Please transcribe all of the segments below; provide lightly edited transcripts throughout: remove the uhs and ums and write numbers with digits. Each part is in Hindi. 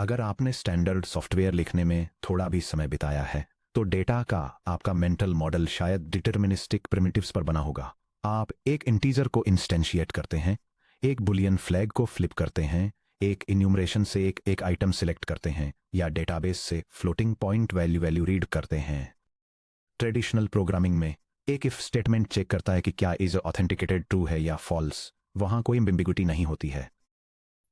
अगर आपने स्टैंडर्ड सॉफ्टवेयर लिखने में थोड़ा भी समय बिताया है तो डेटा का आपका मेंटल मॉडल शायद डिटर्मिनिस्टिक प्रिमिटिव्स पर बना होगा। आप एक इंटीजर को इंस्टेंशिएट करते हैं, एक बुलियन फ्लैग को फ्लिप करते हैं, एक इन्यूमरेशन से एक एक आइटम सिलेक्ट करते हैं या डेटाबेस से floating point value value read करते हैं। ट्रेडिशनल प्रोग्रामिंग में एक इफ स्टेटमेंट चेक करता है कि क्या इज ऑथेंटिकेटेड ट्रू है या फॉल्स, वहां कोई एम्बिग्युइटी नहीं होती है।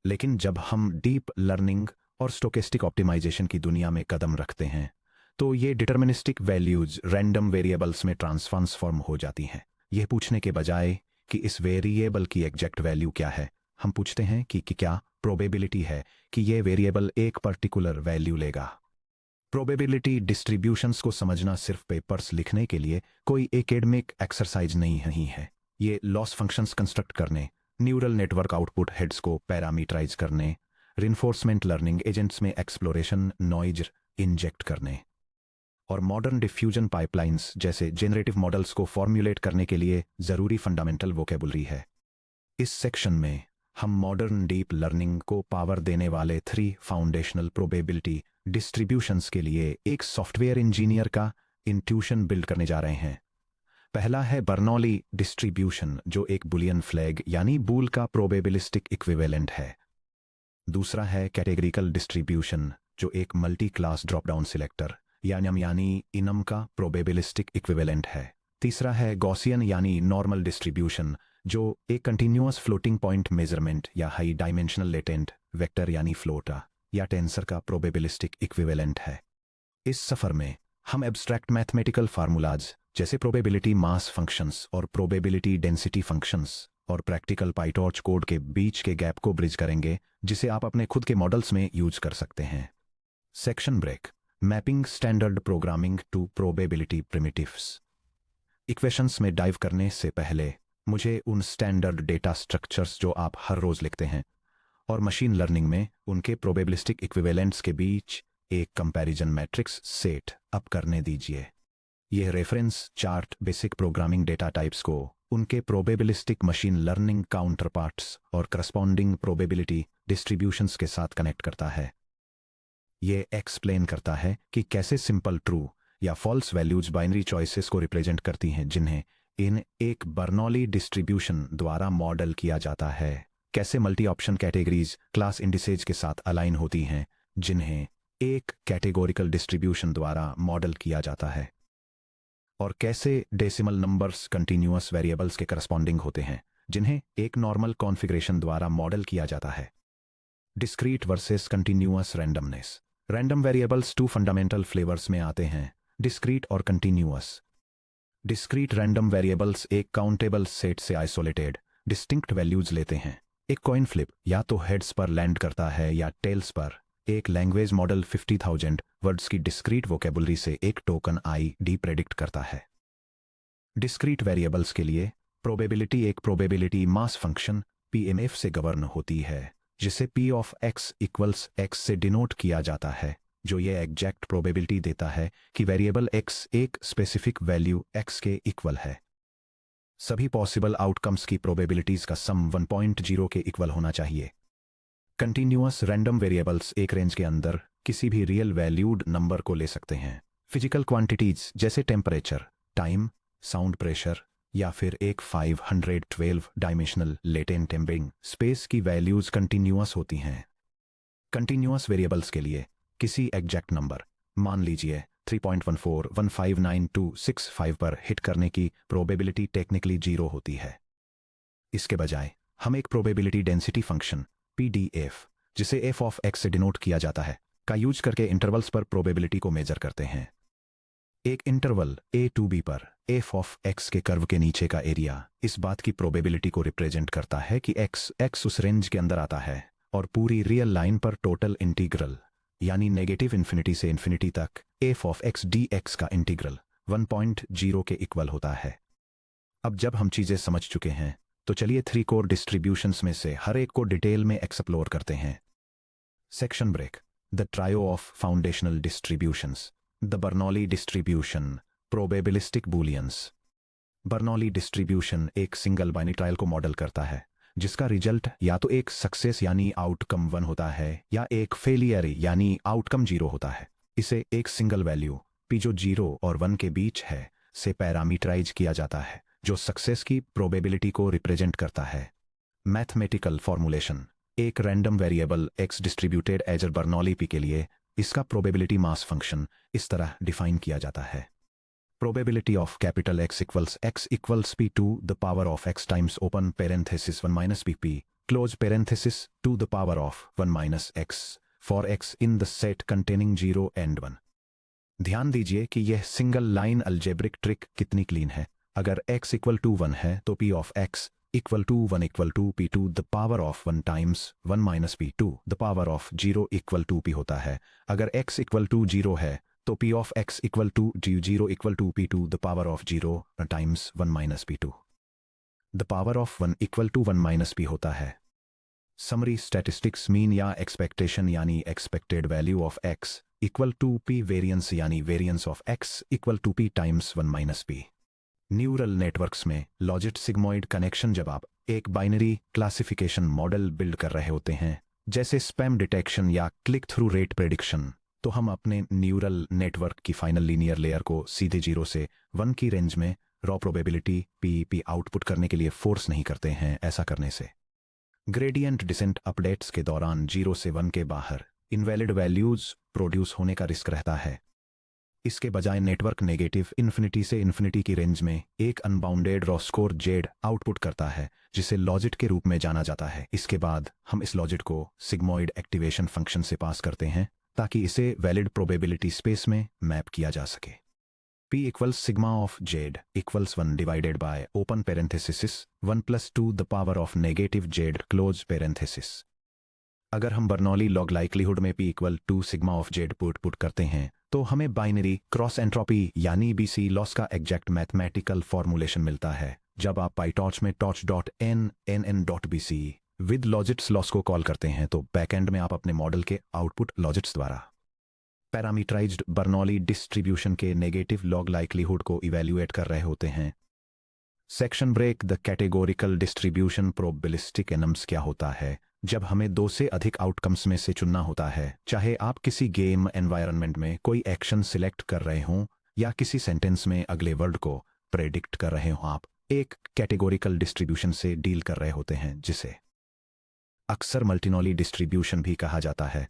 लेकिन जब हम डीप लर्निंग और स्टोकेस्टिक ऑप्टिमाइजेशन की दुनिया में कदम रखते हैं तो ये डिटर्मिनिस्टिक वैल्यूज रैंडम वेरिएबल्स में ट्रांसफॉर्म हो जाती हैं। यह पूछने के बजाय कि इस वेरिएबल की एग्जैक्ट वैल्यू क्या है, हम पूछते हैं कि क्या प्रोबेबिलिटी है कि यह वेरिएबल एक पर्टिकुलर वैल्यू लेगा। प्रोबेबिलिटी डिस्ट्रीब्यूशंस को समझना सिर्फ पेपर्स लिखने के लिए कोई एकेडमिक एक्सरसाइज नहीं है। ये लॉस फंक्शंस कंस्ट्रक्ट करने, न्यूरल नेटवर्क आउटपुट हेड्स को पैरामीटराइज करने, रिइंफोर्समेंट लर्निंग एजेंट्स में एक्सप्लोरेशन नॉइज इंजेक्ट करने और मॉडर्न डिफ्यूजन पाइपलाइंस जैसे जेनरेटिव मॉडल्स को फॉर्मुलेट करने के लिए जरूरी फंडामेंटल वोकेबुलरी है। इस सेक्शन में हम मॉडर्न डीप लर्निंग को पावर देने वाले 3 फाउंडेशनल प्रोबेबिलिटी डिस्ट्रीब्यूशंस के लिए एक सॉफ्टवेयर इंजीनियर का इंट्यूशन बिल्ड करने जा रहे हैं। पहला है बर्नौली डिस्ट्रीब्यूशन, जो एक बुलियन फ्लैग यानी बूल का प्रोबेबिलिस्टिक इक्विवेलेंट है। दूसरा है कैटेगरिकल डिस्ट्रीब्यूशन, जो एक multi class drop down selector यानी इनम का प्रोबेबिलिस्टिक इक्विवेलेंट है। तीसरा है गॉसियन यानी नॉर्मल डिस्ट्रीब्यूशन, जो एक कंटिन्यूअस फ्लोटिंग पॉइंट मेजरमेंट या हाई डायमेंशनल लेटेंट वेक्टर यानी फ्लोटा या टेंसर का प्रोबेबिलिस्टिक इक्विवेलेंट है। इस सफर में हम एब्स्ट्रैक्ट मैथमेटिकल फार्मूलाज जैसे प्रोबेबिलिटी मास फंक्शंस और प्रोबेबिलिटी डेंसिटी फंक्शंस और प्रैक्टिकल पाइटॉर्च कोड के बीच के गैप को ब्रिज करेंगे, जिसे आप अपने खुद के मॉडल्स में यूज कर सकते हैं। Section break. Mapping standard programming to probability primitives. Equations में डाइव करने से पहले मुझे उन स्टैंडर्ड डेटा स्ट्रक्चर्स जो आप हर रोज लिखते हैं और मशीन लर्निंग में उनके प्रोबेबिलिस्टिक इक्विवेलेंट्स के बीच एक कंपैरिजन मैट्रिक्स सेट अप करने दीजिए। यह reference chart basic programming data types को उनके प्रोबेबिलिस्टिक मशीन लर्निंग काउंटरपार्ट्स और करस्पॉन्डिंग प्रोबेबिलिटी डिस्ट्रीब्यूशंस के साथ कनेक्ट करता है। यह एक्सप्लेन करता है कि कैसे सिंपल ट्रू या फॉल्स वैल्यूज बाइनरी चॉइसेस को रिप्रेजेंट करती हैं, जिन्हें इन एक बर्नौली डिस्ट्रीब्यूशन द्वारा मॉडल किया जाता है, कैसे multi option categories class indices के साथ अलाइन होती हैं, जिन्हें एक कैटेगोरिकल डिस्ट्रीब्यूशन द्वारा मॉडल किया जाता है, और कैसे डेसिमल नंबर्स कंटिन्यूअस वेरिएबल्स के करस्पॉन्डिंग होते हैं, जिन्हें एक नॉर्मल कॉन्फ़िगरेशन द्वारा मॉडल किया जाता है। Discrete versus continuous randomness. Random variables 2 fundamental flavours में आते हैं, डिस्क्रीट और कंटिन्यूअस। डिस्क्रीट रैंडम वेरिएबल्स एक काउंटेबल सेट से आइसोलेटेड डिस्टिंक्ट वैल्यूज लेते हैं। एक कॉइन फ्लिप या तो हेड्स पर लैंड करता है या टेल्स पर। एक लैंग्वेज मॉडल 50,000 वर्ड्स की डिस्क्रीट वोकेबुलरी से एक टोकन ID प्रेडिक्ट करता है। डिस्क्रीट वेरिएबल्स के लिए प्रोबेबिलिटी एक प्रोबेबिलिटी मास फंक्शन PMF से गवर्न होती है, जिसे P of X equals X से डिनोट किया जाता है, जो ये एग्जैक्ट प्रोबेबिलिटी देता है कि वेरिएबल X एक स्पेसिफिक वैल्यू X के इक्वल है। सभी पॉसिबल आउटकम्स की प्रोबेबिलिटीज का सम 1.0 के इक्वल होना चाहिए। कंटिन्यूअस रैंडम वेरिएबल्स एक रेंज के अंदर किसी भी रियल वैल्यूड नंबर को ले सकते हैं। फिजिकल क्वांटिटीज जैसे टेम्परेचर, टाइम, साउंड प्रेशर या फिर एक 512 डायमेंशनल लेटेंट एम्बिंग स्पेस की वैल्यूज कंटिन्यूअस होती हैं। कंटिन्यूअस वेरिएबल्स के लिए किसी एग्जैक्ट नंबर, मान लीजिए 3.14159265 पर हिट करने की प्रोबेबिलिटी टेक्निकली 0 होती है। इसके बजाय हम एक प्रोबेबिलिटी डेंसिटी फंक्शन PDF, जिसे f ऑफ x से डिनोट किया जाता है, का यूज करके इंटरवल्स पर प्रोबेबिलिटी को मेजर करते हैं। एक इंटरवल a to b पर f ऑफ x के कर्व के नीचे का एरिया इस बात की प्रोबेबिलिटी को रिप्रेजेंट करता है कि x उस रेंज के अंदर आता है, और पूरी रियल लाइन पर टोटल इंटीग्रल यानी नेगेटिव इन्फिनिटी से इन्फिनिटी तक f ऑफ x dx का इंटीग्रल 1.0 के इक्वल होता है। अब जब हम चीजें समझ चुके हैं तो चलिए 3 कोर डिस्ट्रीब्यूशंस में से हर एक को डिटेल में एक्सप्लोर करते हैं। Section break. The trio of foundational distributions. The Bernoulli distribution, probabilistic booleans. Bernoulli distribution एक सिंगल बाइनरी ट्रायल को मॉडल करता है, जिसका रिजल्ट या तो एक सक्सेस यानी आउटकम 1 होता है या एक फेलियर यानी आउटकम 0 होता है। इसे एक सिंगल वैल्यू p जो 0 और 1 के बीच है से पैरामीटराइज किया जाता है, जो सक्सेस की प्रोबेबिलिटी को रिप्रेजेंट करता है। Mathematical formulation. एक random variable x distributed as Bernoulli p के लिए इसका प्रोबेबिलिटी मास फंक्शन इस तरह डिफाइन किया जाता है। Probability of capital X equals p to the power of x times open parenthesis 1 minus pp close parenthesis to the power of 1 minus x for x in the set containing 0 and 1। ध्यान दीजिए कि यह सिंगल लाइन अलजेब्रिक ट्रिक कितनी क्लीन है। अगर x इक्वल टू 1 है तो p of x equal to 1 equal to p to the power of 1 times 1 minus p to the power of 0 equal to p होता है। अगर x इक्वल टू 0 है तो p of x equal to 0 equal to p to the power of 0 times 1 minus p to the power of 1 equal to 1 minus p होता है। समरी स्टैटिस्टिक्स मीन या एक्सपेक्टेशन यानी expected value of x equal to p variance यानी variance of x equal to p times 1 minus p। Neural networks में लॉजिट सिग्मोइड कनेक्शन। जब आप एक बाइनरी क्लासिफिकेशन मॉडल बिल्ड कर रहे होते हैं जैसे स्पैम डिटेक्शन या क्लिक थ्रू रेट प्रेडिक्शन, तो हम अपने न्यूरल नेटवर्क की फाइनल लीनियर लेयर को सीधे 0 से 1 की रेंज में रॉ प्रोबेबिलिटी p आउटपुट करने के लिए फोर्स नहीं करते हैं। ऐसा करने से ग्रेडियंट डिसेंट अपडेट्स के दौरान 0 से 1 के बाहर इनवैलिड वैल्यूज प्रोड्यूस होने का रिस्क रहता है। इसके बजाय नेटवर्क नेगेटिव इन्फिनिटी से इन्फिनिटी की रेंज में एक unbounded raw score Z output करता है, जिसे लॉजिट के रूप में जाना जाता है। इसके बाद हम इस लॉजिट को सिग्मोइड एक्टिवेशन फंक्शन से पास करते हैं ताकि इसे वैलिड प्रोबेबिलिटी स्पेस में मैप किया जा सके। p equals sigma of Z equals 1 divided by open parenthesis 1 plus 2 the power of negative Z close parenthesis. अगर हम बर्नौली लॉग लाइक्लीहुड में p equal to sigma of Z put करते हैं तो हमें बाइनरी क्रॉस एंट्रोपी यानी BC लॉस का एग्जैक्ट मैथमेटिकल फॉर्मूलेशन मिलता है। जब आप पाइटॉर्च में torch.n विद लॉजिट्स लॉस को कॉल करते हैं तो बैकएंड में आप अपने मॉडल के आउटपुट लॉजिट्स द्वारा पैरामीटराइज्ड बर्नौली डिस्ट्रीब्यूशन के नेगेटिव लॉग लाइक्लीहुड को इवैल्यूएट कर रहे होते हैं। Section break. The categorical distribution probabilistic enums क्या होता है? जब हमें 2 से अधिक आउटकम्स में से चुनना होता है, चाहे आप किसी गेम एनवायरनमेंट में कोई एक्शन सिलेक्ट कर रहे हों या किसी सेंटेंस में अगले वर्ड को प्रेडिक्ट कर रहे हों, आप एक कैटेगोरिकल डिस्ट्रीब्यूशन से डील कर रहे होते हैं, जिसे अक्सर मल्टीनॉली डिस्ट्रीब्यूशन भी कहा जाता है।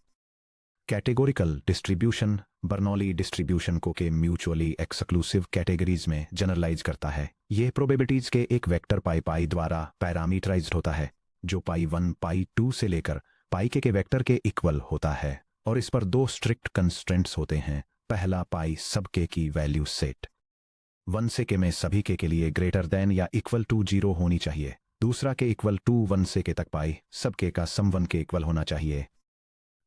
कैटेगोरिकल डिस्ट्रीब्यूशन बर्नौली डिस्ट्रीब्यूशन को के म्यूचुअली एक्सक्लूसिव कैटेगरीज में जनरलाइज करता है। यह प्रोबेबिलिटीज के एक वेक्टर पाई द्वारा पैरामीटराइज्ड होता है, जो पाई 1 पाई 2 से लेकर पाई के वेक्टर के इक्वल होता है, और इस पर 2 स्ट्रिक्ट कंस्ट्रेंट्स होते हैं। पहला, पाई सब के की वैल्यू सेट 1 से के में सभी के लिए ग्रेटर देन या इक्वल टू 0 होनी चाहिए। दूसरा, के इक्वल टू 1 से के तक पाई सब के का सम 1 के इक्वल होना चाहिए।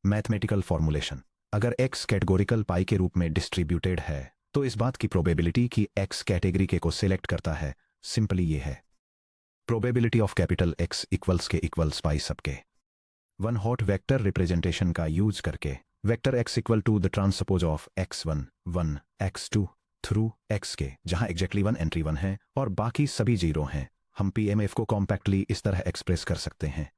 Mathematical formulation. अगर x कैटेगोरिकल पाई के रूप में डिस्ट्रीब्यूटेड है तो इस बात की प्रोबेबिलिटी कि x कैटेगरी के को सिलेक्ट करता है सिंपली ये है, probability of capital X equals के equals pi sub k 1 hot vector representation का यूज करके vector x equal to the transpose of x1 1 x2 through x के, जहां एग्जैक्टली 1 एंट्री 1 है और बाकी सभी 0 हैं। हम PMF को कॉम्पैक्टली इस तरह एक्सप्रेस कर सकते हैं।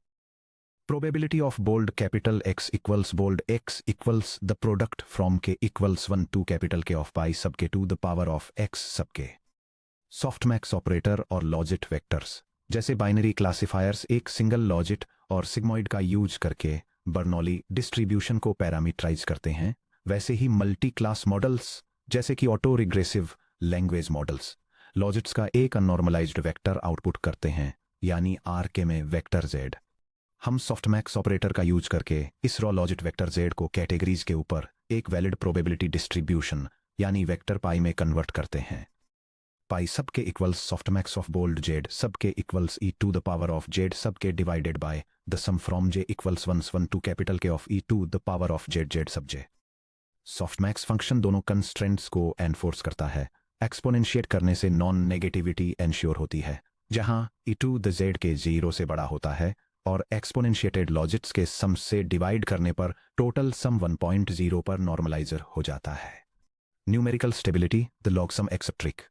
Probability of bold capital X equals bold X equals the product from K equals 1 to capital K of pi sub K to the power of X sub K। Softmax operator और लॉजिट वेक्टर्स जैसे बाइनरी क्लासिफायर्स एक सिंगल लॉजिट और सिग्मोइड का यूज करके बर्नौली डिस्ट्रीब्यूशन को पैरामीटराइज करते हैं, वैसे ही मल्टी क्लास मॉडल्स जैसे कि ऑटो रिग्रेसिव लैंग्वेज मॉडल्स लॉजिट्स का एक अननॉर्मलाइज्ड वेक्टर आउटपुट करते हैं, यानी RK में वेक्टर Z। हम सॉफ्टमैक्स ऑपरेटर का यूज करके इस रॉ लॉजिट वेक्टर Z को कैटेगरीज के ऊपर एक वैलिड प्रोबेबिलिटी डिस्ट्रीब्यूशन यानी वेक्टर पाई में कन्वर्ट करते हैं। Pi sub K equals softmax of bold Z sub K equals e to the power of Z sub K divided by the sum from J equals 1 to capital K of e to the power of Z sub J। Softmax function दोनों कंस्ट्रेंट्स को एनफोर्स करता है। एक्सपोनेंशिएट करने से नॉन नेगेटिविटी एंश्योर होती है, जहां e टू द Z के 0 से बड़ा होता है, और एक्सपोनेंशिएटेड लॉजिट्स के सम से डिवाइड करने पर टोटल सम 1.0 पर नॉर्मलाइजर हो जाता है। Numerical stability the log sum exp trick.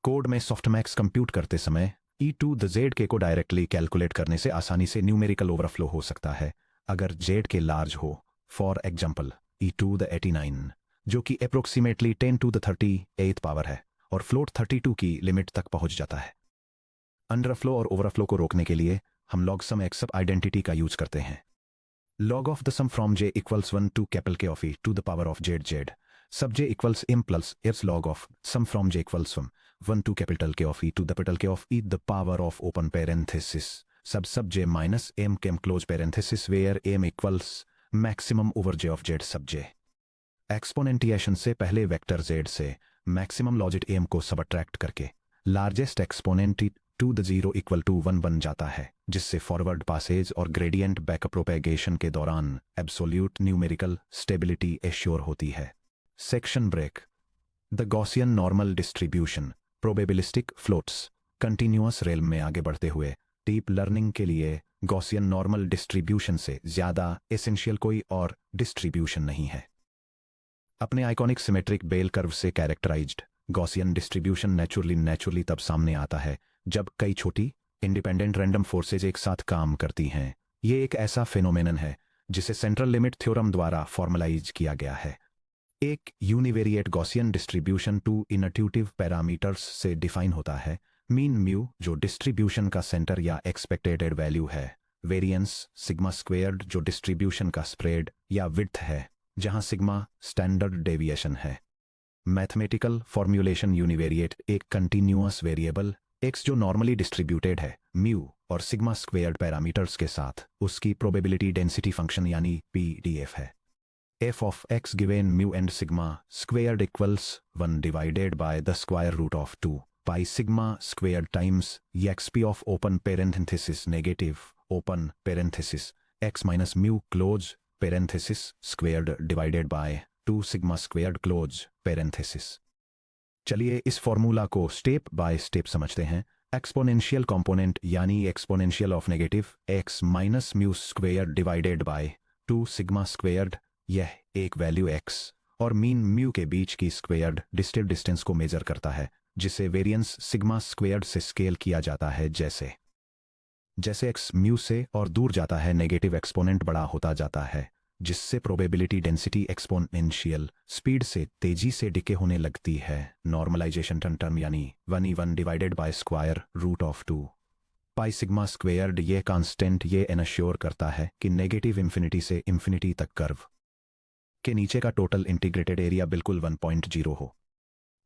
Code में सॉफ्टमैक्स कंप्यूट करते समय ई टू द जेड के को डायरेक्टली कैलकुलेट करने से आसानी से न्यूमेरिकल ओवरफ्लो हो सकता है अगर जेड के लार्ज हो। For example e to the 89 जो कि अप्रोक्सीमेटली 10 टू द 38 पावर है और फ्लोट 32 की लिमिट तक पहुंच जाता है। अंडरफ्लो और ओवरफ्लो को रोकने के लिए हम लॉग सम एक्स सब आइडेंटिटी का यूज करते हैं। log of the sum from j equals 1 to capital K of e to the power of z sub j equals m plus s log of sum from j equals 1 to capital K of e to the capital K of e the power of open parenthesis sub j minus m chem close parenthesis where m equals maximum over j of z sub j। Exponentiation से पहले वेक्टर z से मैक्सिमम लॉजिट m को सबट्रैक्ट करके largest exponent to the 0 equal to 1 बन जाता है, जिससे फॉरवर्ड पासेज और ग्रेडियंट बैक प्रोपेगेशन के दौरान एब्सोल्यूट न्यूमेरिकल स्टेबिलिटी एश्योर होती है। Section break. The Gaussian normal distribution probabilistic floats. Continuous real में आगे बढ़ते हुए डीप लर्निंग के लिए गॉसियन नॉर्मल डिस्ट्रीब्यूशन से ज्यादा एसेंशियल कोई और डिस्ट्रीब्यूशन नहीं है। अपने आइकॉनिक सिमेट्रिक बेल कर्व से कैरेक्टराइज्ड गॉसियन डिस्ट्रीब्यूशन नेचुरली तब सामने आता है जब कई छोटी इंडिपेंडेंट रैंडम फोर्सेज एक साथ काम करती हैं। ये एक ऐसा फेनोमेनन है जिसे सेंट्रल लिमिट थ्योरम द्वारा फॉर्मलाइज किया गया है। एक univariate Gaussian distribution two intuitive parameters से डिफाइन होता है। मीन म्यू जो डिस्ट्रीब्यूशन का सेंटर या एक्सपेक्टेड वैल्यू है, वेरिएंस सिग्मा स्क्वेयर्ड जो डिस्ट्रीब्यूशन का स्प्रेड या विड्थ है, जहां सिग्मा स्टैंडर्ड डेविएशन है। मैथमेटिकल फॉर्म्यूलेशन यूनिवेरिएट एक कंटिन्यूअस वेरिएबल x जो नॉर्मली डिस्ट्रीब्यूटेड है म्यू और सिग्मा स्क्वेयर्ड पैरामीटर्स के साथ उसकी प्रोबेबिलिटी डेंसिटी फंक्शन यानी पीडीएफ है। f of x given mu and sigma squared equals 1 divided by the square root of 2 pi sigma squared times exp of open parenthesis negative open parenthesis x minus mu close parenthesis squared divided by 2 sigma squared close parenthesis। चलिए इस फॉर्मूला को स्टेप बाय स्टेप समझते हैं। एक्सपोनेंशियल कंपोनेंट यानी exponential of negative x minus mu square divided by 2 sigma squared, यह एक वैल्यू x और मीन म्यू के बीच की स्क्वेयर्ड डिस्टेंट डिस्टेंस को मेजर करता है, जिसे वेरिएंस सिग्मा स्क्वेयर्ड से स्केल किया जाता है। जैसे जैसे x म्यू से और दूर जाता है नेगेटिव एक्सपोनेंट बड़ा होता जाता है, जिससे प्रोबेबिलिटी डेंसिटी एक्सपोनेंशियल स्पीड से तेजी से डिके होने लगती है। नॉर्मलाइजेशन टर्म यानी 1 divided by square root of 2 pi sigma squared, ये कांस्टेंट ये एनश्योर करता है कि नेगेटिव इंफिनिटी से इंफिनिटी तक कर्व के नीचे का टोटल इंटीग्रेटेड एरिया बिल्कुल 1.0 हो।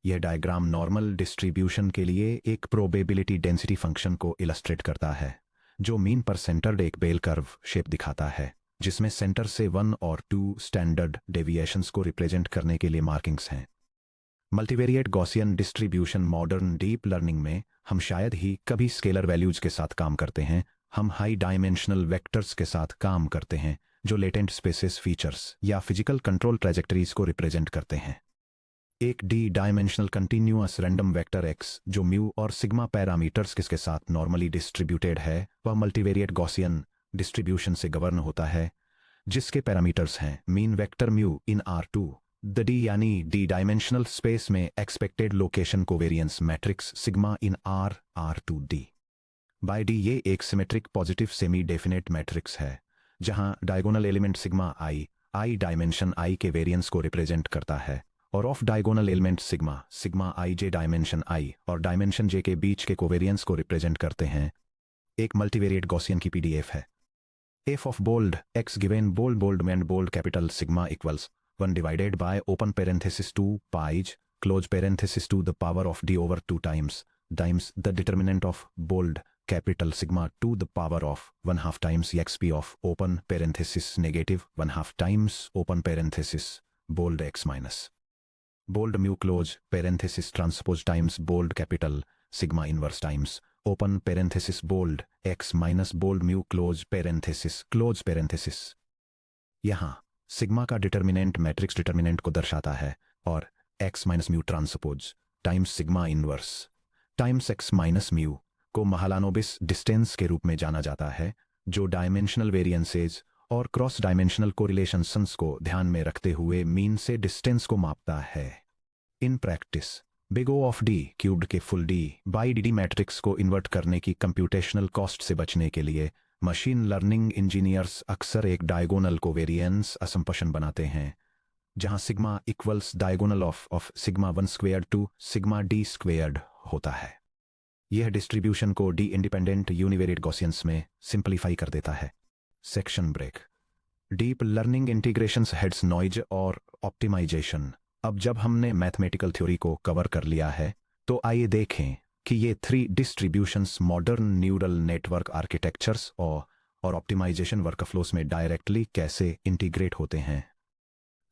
यह डायग्राम नॉर्मल डिस्ट्रीब्यूशन के लिए एक प्रोबेबिलिटी डेंसिटी फंक्शन को इलस्ट्रेट करता है, जो मीन पर सेंटर्ड एक बेल कर्व शेप दिखाता है, जिसमें सेंटर से 1 और 2 स्टैंडर्ड डेविएशंस को रिप्रेजेंट करने के लिए मार्किंग्स हैं। Multivariate Gaussian distribution modern deep learning में हम शायद ही कभी स्केलर वैल्यूज के साथ काम करते हैं। हम हाई डायमेंशनल वेक्टर्स के साथ काम करते हैं जो लेटेंट स्पेसेस फीचर्स या फिजिकल कंट्रोल ट्रेजेक्टरीज को रिप्रेजेंट करते हैं। एक D dimensional continuous random vector x जो म्यू और सिग्मा पैरामीटर्स के साथ नॉर्मली डिस्ट्रीब्यूटेड है, वह मल्टीवेरिएट गॉसियन डिस्ट्रीब्यूशन से गवर्न होता है, जिसके पैरामीटर्स हैं mean vector mu in R2 the D यानी डी डायमेंशनल स्पेस में expected location covariance matrix sigma in R2 D by D. ये एक symmetric positive semi definite matrix है जहां diagonal element sigma I dimension i के वेरिएंस को रिप्रेजेंट करता है और of diagonal element sigma i j dimension i और डायमेंशन j के बीच के कोवेरियंस को रिप्रेजेंट करते हैं। एक मल्टीवेरिएट गॉसियन की पीडीएफ है। f of bold x given bold and bold capital sigma equals 1 divided by open parenthesis 2 pi close parenthesis to the power of d over 2 times the determinant of bold capital sigma to the power of 1/2 times exp of open parenthesis negative 1/2 times open parenthesis bold x minus bold mu close parenthesis transpose times bold capital sigma inverse times open parenthesis bold x minus bold mu close parenthesis। यहां सिग्मा का डिटर्मिनेंट मैट्रिक्स डिटर्मिनेंट को दर्शाता है और x minus mu transpose times sigma inverse times x minus mu को महालानोबिस डिस्टेंस के रूप में जाना जाता है, जो डायमेंशनल वेरिएंसेज और क्रॉस डायमेंशनल कोरिलेशंस को ध्यान में रखते हुए मीन से डिस्टेंस को मापता है। In practice big O of D cubed के full D by D matrix को इन्वर्ट करने की कंप्यूटेशनल कॉस्ट से बचने के लिए मशीन लर्निंग इंजीनियर्स अक्सर एक डायगोनल कोवेरिएंस असम्पशन बनाते हैं, जहां sigma equals diagonal of sigma 1 squared to sigma D squared होता है। यह डिस्ट्रीब्यूशन को डी इंडिपेंडेंट यूनिवेरिएट गॉसियंस में सिंपलीफाई कर देता है। Section break. Deep learning integrations heads noise और ऑप्टिमाइजेशन। अब जब हमने मैथमेटिकल थ्योरी को कवर कर लिया है, तो आइए देखें कि ये 3 distributions modern neural network architectures और ऑप्टिमाइजेशन वर्कफ्लोस में डायरेक्टली कैसे इंटीग्रेट होते हैं।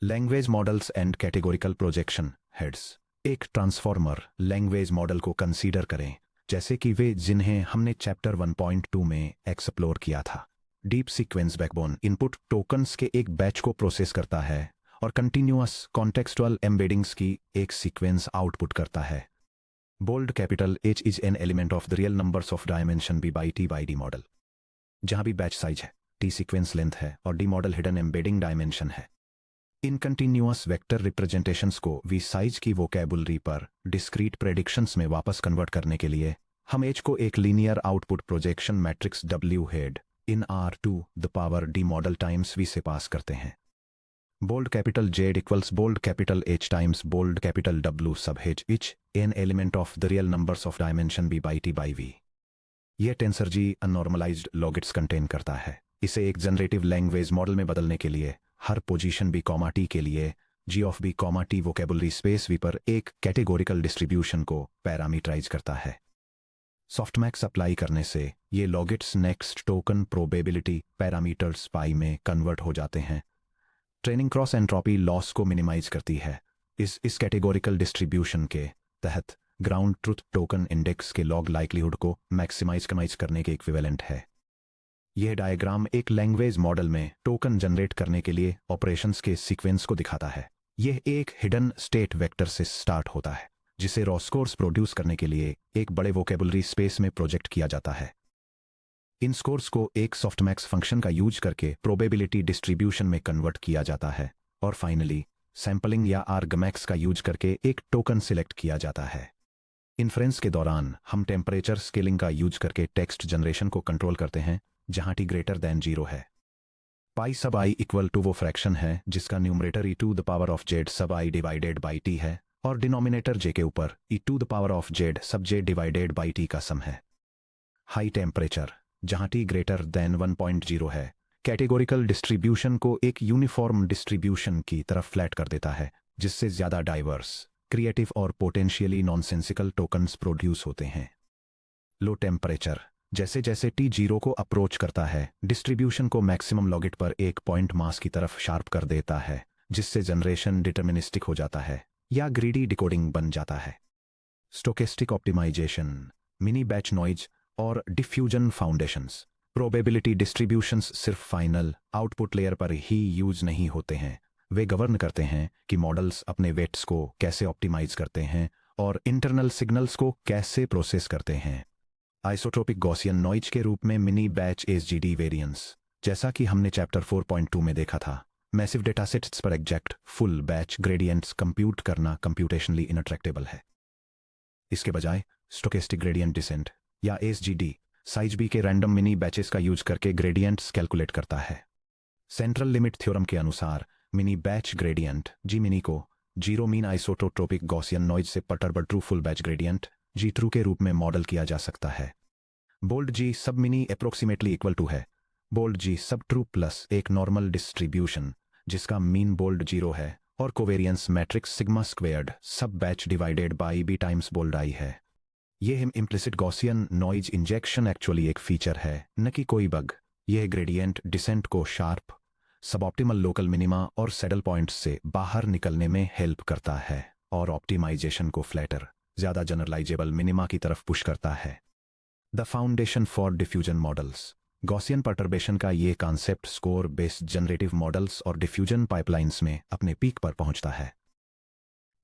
Language models and categorical projection heads. एक ट्रांसफॉर्मर लैंग्वेज मॉडल को कंसीडर करें, जैसे कि वे जिन्हें हमने चैप्टर 1.2 में एक्सप्लोर किया था। Deep sequence backbone input tokens के एक बैच को प्रोसेस करता है और कंटिन्यूअस कॉन्टेक्सुअल एम्बेडिंग्स की एक सीक्वेंस आउटपुट करता है। Bold capital H is an element of the real numbers of dimension B by T by D model, जहां भी बैच साइज है, T सीक्वेंस लेंथ है और D model hidden embedding dimension है। इन कंटिन्यूअस वेक्टर रिप्रेजेंटेशंस को V साइज की वोकैबुलरी पर डिस्क्रीट प्रेडिक्शंस में वापस कन्वर्ट करने के लिए हम H को एक linear output projection matrix W head in R2 the power D model times V से पास करते हैं। Bold capital Z equals bold capital H times bold capital W sub H an element of the real numbers of dimension B by T by V। यह tensor G unnormalized logits contain करता है। इसे एक जनरेटिव लैंग्वेज मॉडल में बदलने के लिए हर पोजीशन B, T के लिए G of B, T vocabulary space V पर एक कैटेगोरिकल डिस्ट्रीब्यूशन को पैरामीटराइज करता है। सॉफ्टमैक्स अप्लाई करने से ये लॉगिट्स नेक्स्ट टोकन प्रोबेबिलिटी पैरामीटर्स पाई में कन्वर्ट हो जाते हैं। ट्रेनिंग क्रॉस एंट्रोपी लॉस को मिनिमाइज करती है। इस कैटेगोरिकल डिस्ट्रीब्यूशन के तहत ग्राउंड ट्रुथ टोकन इंडेक्स के लॉग लाइक्लीहुड को मैक्सिमाइज करने के इक्विवेलेंट है। यह डायग्राम एक लैंग्वेज मॉडल में टोकन जनरेट करने के लिए ऑपरेशंस के सीक्वेंस को दिखाता है। यह एक हिडन स्टेट वेक्टर से स्टार्ट होता है, जिसे रॉ स्कोर्स प्रोड्यूस करने के लिए एक बड़े वोकेबुलरी स्पेस में प्रोजेक्ट किया जाता है। इन स्कोर्स को एक सॉफ्टमैक्स फंक्शन का यूज करके प्रोबेबिलिटी डिस्ट्रीब्यूशन में कन्वर्ट किया जाता है और फाइनली सैंपलिंग या आर्गमैक्स का यूज करके एक टोकन सिलेक्ट किया जाता है। इन्फ्रेंस के दौरान हम टेम्परेचर स्केलिंग का यूज करके टेक्स्ट जनरेशन को कंट्रोल करते हैं, जहां t ग्रेटर देन 0 है। Pi sub i equal to वो फ्रैक्शन है जिसका numerator e to the power of z sub i divided by t है और डिनोमिनेटर j के ऊपर e to the power of z sub j divided by t का सम है। हाई टेम्परेचर, जहां t ग्रेटर देन 1.0 है, कैटेगोरिकल डिस्ट्रीब्यूशन को एक यूनिफॉर्म डिस्ट्रीब्यूशन की तरफ फ्लैट कर देता है, जिससे ज्यादा डाइवर्स, क्रिएटिव और पोटेंशियली नॉनसेंसिकल टोकन्स प्रोड्यूस होते हैं। लो टेम्परेचर, जैसे जैसे t 0 को अप्रोच करता है, डिस्ट्रीब्यूशन को मैक्सिमम लॉगिट पर एक पॉइंट मास की तरफ शार्प कर देता है, जिससे जनरेशन डिटर्मिनिस्टिक हो जाता है या ग्रीडी डिकोडिंग बन जाता है। Stochastic optimization, mini batch noise और डिफ्यूजन फाउंडेशंस। प्रोबेबिलिटी डिस्ट्रीब्यूशंस सिर्फ फाइनल आउटपुट लेयर पर ही यूज नहीं होते हैं, वे गवर्न करते हैं कि मॉडल्स अपने वेट्स को कैसे ऑप्टिमाइज करते हैं और इंटरनल सिग्नल्स को कैसे प्रोसेस करते हैं। आइसोट्रोपिक गॉसियन नॉइज के रूप में मिनी बैच एसजीडी वेरिएंस, जैसा कि हमने चैप्टर 4.2 में देखा था, मैसिव डेटासेट्स पर exact full batch gradients compute करना कंप्यूटेशनली इनअट्रैक्टेबल है। इसके बजाय स्टोकेस्टिक ग्रेडियंट डिसेंट या एसजीडी साइज बी के रैंडम मिनी बैचेस का यूज करके ग्रेडियंट्स कैलकुलेट करता है। सेंट्रल लिमिट थ्योरम के अनुसार mini batch gradient G mini को zero mean isotropic Gaussian noise से perturb true full batch gradient G true के रूप में मॉडल किया जा सकता है। Bold G sub mini approximately equal to है bold G sub true plus एक नॉर्मल डिस्ट्रीब्यूशन जिसका मीन बोल्ड 0 है और covariance matrix sigma squared sub batch divided by B times bold I है। यह implicit Gaussian noise injection actually एक फीचर है, न कि कोई बग। यह ग्रेडियंट डिसेंट को शार्प, सबऑप्टिमल लोकल मिनिमा और सैडल पॉइंट्स से बाहर निकलने में हेल्प करता है और ऑप्टिमाइजेशन को फ्लैटर, ज्यादा जनरलाइजेबल मिनिमा की तरफ पुश करता है। The foundation for diffusion models. Gaussian perturbation का ये concept score based generative models और डिफ्यूजन पाइपलाइंस में अपने पीक पर पहुंचता है।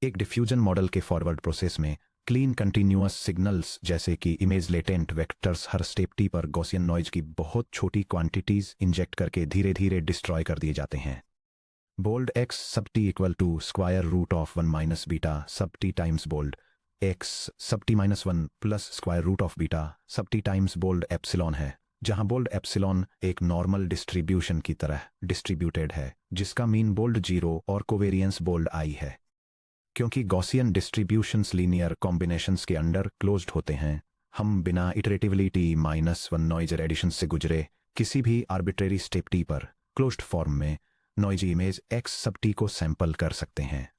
एक डिफ्यूजन मॉडल के फॉरवर्ड प्रोसेस में क्लीन कंटिन्यूअस सिग्नल्स जैसे कि इमेज लेटेंट वेक्टर्स हर स्टेप टी पर गॉसियन नॉइज की बहुत छोटी क्वांटिटीज इंजेक्ट करके धीरे धीरे डिस्ट्रॉय कर दिए जाते हैं। Bold X sub T equal to square root of 1 minus beta sub T times bold X sub T minus one plus square root of beta sub T times bold epsilon है, जहां बोल्ड एप्सिलॉन एक नॉर्मल डिस्ट्रीब्यूशन की तरह डिस्ट्रीब्यूटेड है जिसका मीन बोल्ड 0 और कोवेरियंस बोल्ड आई है। क्योंकि गॉसियन डिस्ट्रीब्यूशंस लीनियर कॉम्बिनेशंस के अंडर क्लोज्ड होते हैं, हम बिना iteratively T minus one noiser addition से गुजरे किसी भी आर्बिट्रेरी स्टेप टी पर क्लोज्ड फॉर्म में noisy image X sub T को सैंपल कर सकते हैं।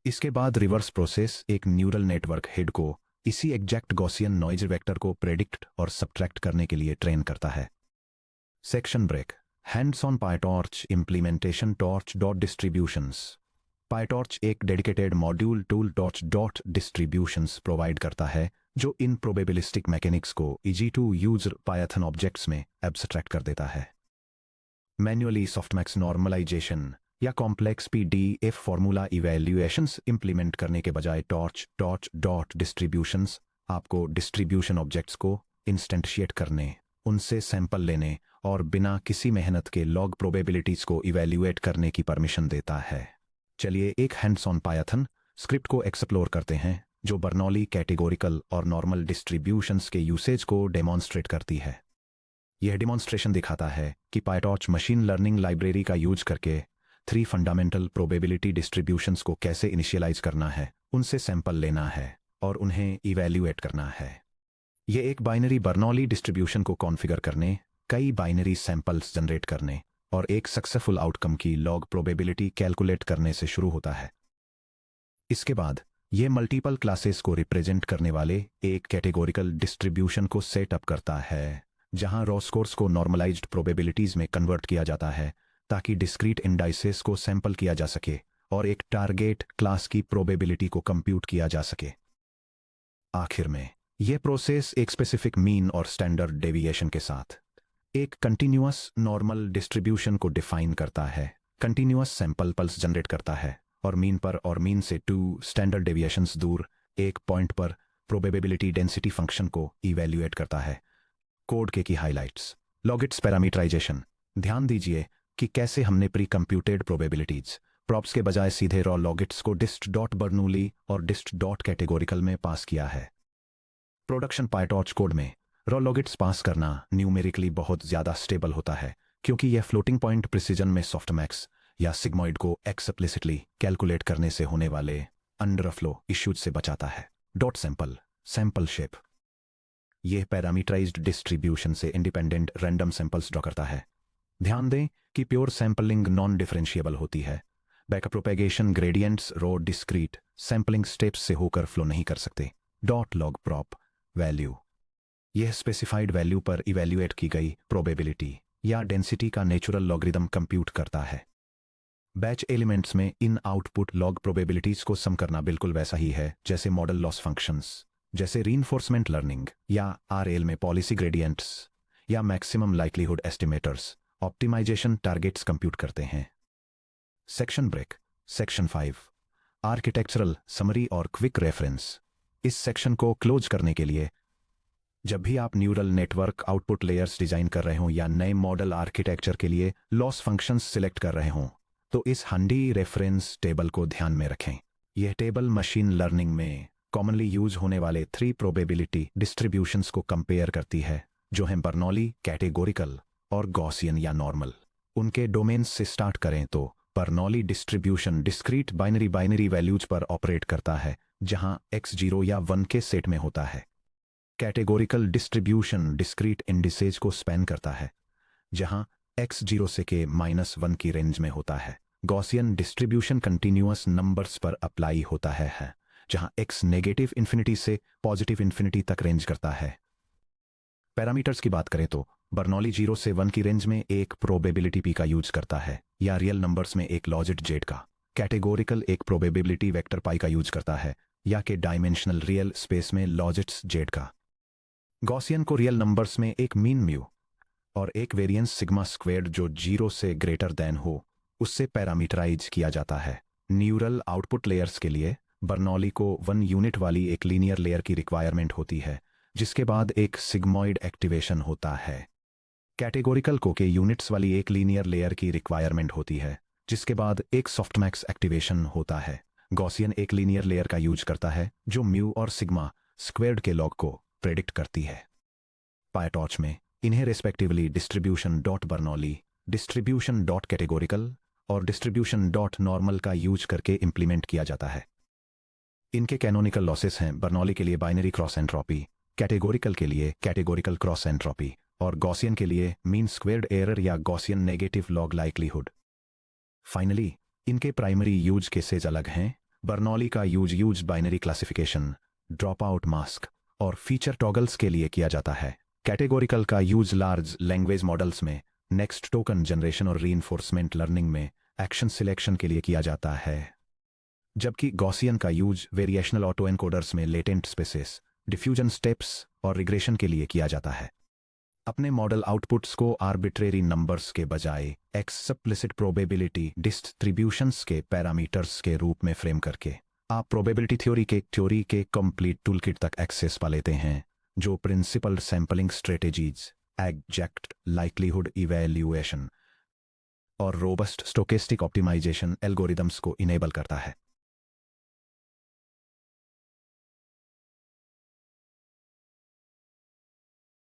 इसके बाद रिवर्स प्रोसेस एक न्यूरल नेटवर्क हेड को इसी एग्जैक्ट गॉसियन नॉइज वेक्टर को प्रेडिक्ट और सब्ट्रैक्ट करने के लिए ट्रेन करता है। Section break. Hands on PyTorch implementation torch dot distributions. PyTorch एक dedicated module tool torch dot distributions provide करता है जो इन प्रोबेबिलिस्टिक मैकेनिक्स को easy to use Python objects में एब्स्ट्रैक्ट कर देता है। मैन्युअली सॉफ्टमैक्स नॉर्मलाइजेशन या complex PDF formula evaluations implement करने के बजाय टॉर्च डॉट डिस्ट्रीब्यूशंस आपको डिस्ट्रीब्यूशन ऑब्जेक्ट्स को इंस्टेंशिएट करने, उनसे सैंपल लेने और बिना किसी मेहनत के लॉग प्रोबेबिलिटीज को इवैल्यूएट करने की परमिशन देता है। चलिए एक हैंड्स ऑन पायथन स्क्रिप्ट को एक्सप्लोर करते हैं जो बर्नौली कैटेगोरिकल और नॉर्मल डिस्ट्रीब्यूशंस के यूसेज को डेमॉन्स्ट्रेट करती है। यह डेमॉन्स्ट्रेशन दिखाता है कि पायटॉर्च मशीन लर्निंग लाइब्रेरी का यूज करके 3 फंडामेंटल प्रोबेबिलिटी डिस्ट्रीब्यूशंस को कैसे इनिशियलाइज करना है, उनसे सैंपल लेना है और उन्हें इवैल्यूएट करना है। यह एक बाइनरी बर्नौली डिस्ट्रीब्यूशन को कॉन्फ़िगर करने, कई बाइनरी सैंपल्स जनरेट करने और एक सक्सेसफुल आउटकम की लॉग प्रोबेबिलिटी कैलकुलेट करने से शुरू होता है। इसके बाद यह मल्टीपल क्लासेस को रिप्रेजेंट करने वाले एक कैटेगोरिकल डिस्ट्रीब्यूशन को सेटअप करता है, जहां रॉ स्कोर्स को नॉर्मलाइज्ड प्रोबेबिलिटीज में कन्वर्ट किया जाता है ताकि डिस्क्रीट इंडाइसेस को सैंपल किया जा सके और एक टारगेट क्लास की प्रोबेबिलिटी को कंप्यूट किया जा सके। आखिर में यह प्रोसेस एक स्पेसिफिक मीन और स्टैंडर्ड डेविएशन के साथ एक कंटिन्यूअस नॉर्मल डिस्ट्रीब्यूशन को डिफाइन करता है, कंटिन्यूअस सैंपल पल्स जनरेट करता है और मीन पर और मीन से 2 स्टैंडर्ड डेविएशंस दूर एक पॉइंट पर प्रोबेबिलिटी डेंसिटी फंक्शन को इवैल्यूएट करता है। कोड के की हाइलाइट्स। लॉगिट्स पैरामीटराइजेशन। ध्यान दीजिए कि कैसे हमने प्री कंप्यूटेड प्रोबेबिलिटीज प्रॉप्स के बजाय सीधे रॉ लॉगिट्स को डिस्ट डॉट बर्नौली और डिस्ट डॉट कैटेगोरिकल में पास किया है। प्रोडक्शन पायटॉर्च कोड में रॉ लॉगिट्स पास करना न्यूमेरिकली बहुत ज्यादा स्टेबल होता है क्योंकि यह फ्लोटिंग पॉइंट प्रिसीजन में सॉफ्टमैक्स या सिग्मॉइड को एक्सप्लिसिटली कैलकुलेट करने से होने वाले अंडरफ्लो इश्यूज से बचाता है। Dot sample sample shape. यह पैरामीटराइज्ड डिस्ट्रीब्यूशन से इंडिपेंडेंट रैंडम सैंपल्स ड्रॉ करता है। ध्यान दें कि प्योर सैंपलिंग नॉन डिफरेंशिएबल होती है। बैकअप प्रोपेगेशन ग्रेडियंट्स रो डिस्क्रीट सैंपलिंग स्टेप्स से होकर फ्लो नहीं कर सकते। Dot log prop value. यह स्पेसिफाइड वैल्यू पर इवैल्यूएट की गई प्रोबेबिलिटी या डेंसिटी का नेचुरल लॉगरिदम कंप्यूट करता है। बैच एलिमेंट्स में इन आउटपुट लॉग प्रोबेबिलिटीज को सम करना बिल्कुल वैसा ही है जैसे मॉडल लॉस फंक्शंस, जैसे रीइंफोर्समेंट लर्निंग या आरएल में पॉलिसी ग्रेडियंट्स या maximum likelihood estimators optimization targets compute करते हैं। Section break. Section 5 architectural summary और क्विक रेफरेंस। इस सेक्शन को क्लोज करने के लिए जब भी आप neural network output layers design कर रहे हों या नए मॉडल आर्किटेक्चर के लिए लॉस फंक्शंस सिलेक्ट कर रहे हों तो इस हंडी रेफरेंस टेबल को ध्यान में रखें। यह टेबल मशीन लर्निंग में कॉमनली यूज होने वाले 3 प्रोबेबिलिटी डिस्ट्रीब्यूशंस को कंपेयर करती है जो हैं बर्नौली, कैटेगोरिकल और गॉसियन या नॉर्मल। उनके डोमेन्स से स्टार्ट करें तो Bernoulli distribution discrete binary values पर ऑपरेट करता है जहां x 0 या 1 के सेट में होता है। कैटेगोरिकल डिस्ट्रीब्यूशन डिस्क्रीट इंडिसेज को स्पैन करता है जहां x 0 से के -1 की रेंज में होता है। गॉसियन डिस्ट्रीब्यूशन कंटिन्यूअस नंबर्स पर अप्लाई होता है जहां x नेगेटिव इन्फिनिटी से पॉजिटिव इन्फिनिटी तक रेंज करता है। पैरामीटर्स की बात करें तो बर्नौली 0 से 1 की रेंज में एक प्रोबेबिलिटी p का यूज करता है या रियल नंबर्स में एक लॉजिट z का। कैटेगोरिकल एक प्रोबेबिलिटी वेक्टर पाई का यूज करता है या के डायमेंशनल रियल स्पेस में लॉजिट्स z का। गॉसियन को रियल नंबर्स में एक मीन म्यू और एक वेरिएंस सिग्मा स्क्वेयर्ड जो 0 से ग्रेटर देन हो उससे पैरामीटराइज किया जाता है। न्यूरल आउटपुट लेयर्स के लिए बर्नौली को 1 यूनिट वाली एक लीनियर लेयर की रिक्वायरमेंट होती है जिसके बाद एक सिग्मॉइड एक्टिवेशन होता है। कैटेगोरिकल को के यूनिट्स वाली एक लीनियर लेयर की रिक्वायरमेंट होती है जिसके बाद एक सॉफ्टमैक्स एक्टिवेशन होता है। गॉसियन एक लीनियर लेयर का यूज करता है जो म्यू और सिग्मा स्क्वेयर्ड के लॉग को प्रेडिक्ट करती है। पायटॉर्च में इन्हें respectively distribution dot Bernoulli, distribution dot categorical और डिस्ट्रीब्यूशन डॉट नॉर्मल का यूज करके इंप्लीमेंट किया जाता है। इनके कैनोनिकल लॉसेस हैं बर्नौली के लिए बाइनरी क्रॉस एंट्रोपी, कैटेगोरिकल के लिए कैटेगोरिकल क्रॉस एंट्रोपी और गॉसियन के लिए मीन स्क्वेयर्ड एरर या Gaussian negative log likelihood. Finally इनके प्राइमरी यूज केसेज अलग हैं। बर्नौली का use binary classification, drop out mask और फीचर टॉगल्स के लिए किया जाता है। कैटेगोरिकल का यूज लार्ज लैंग्वेज मॉडल्स में, नेक्स्ट टोकन जनरेशन और रीइंफोर्समेंट लर्निंग में एक्शन सिलेक्शन के लिए किया जाता है। जबकि गॉसियन का यूज वेरिएशनल ऑटो एनकोडर्स में लेटेंट स्पेसेस, डिफ्यूजन स्टेप्स और रिग्रेशन के लिए किया जाता है। अपने मॉडल आउटपुट्स को आर्बिट्रेरी नंबर्स के बजाय एक्सप्लिसिट प्रोबेबिलिटी डिस्ट्रीब्यूशंस के पैरामीटर्स के रूप में फ्रेम करके आप प्रोबेबिलिटी थ्योरी के कंप्लीट टूलकिट तक एक्सेस पा लेते हैं, जो principal sampling strategies, exact likelihood evaluation और रोबस्ट स्टोकेस्टिक ऑप्टिमाइजेशन एल्गोरिदम्स को इनेबल करता है।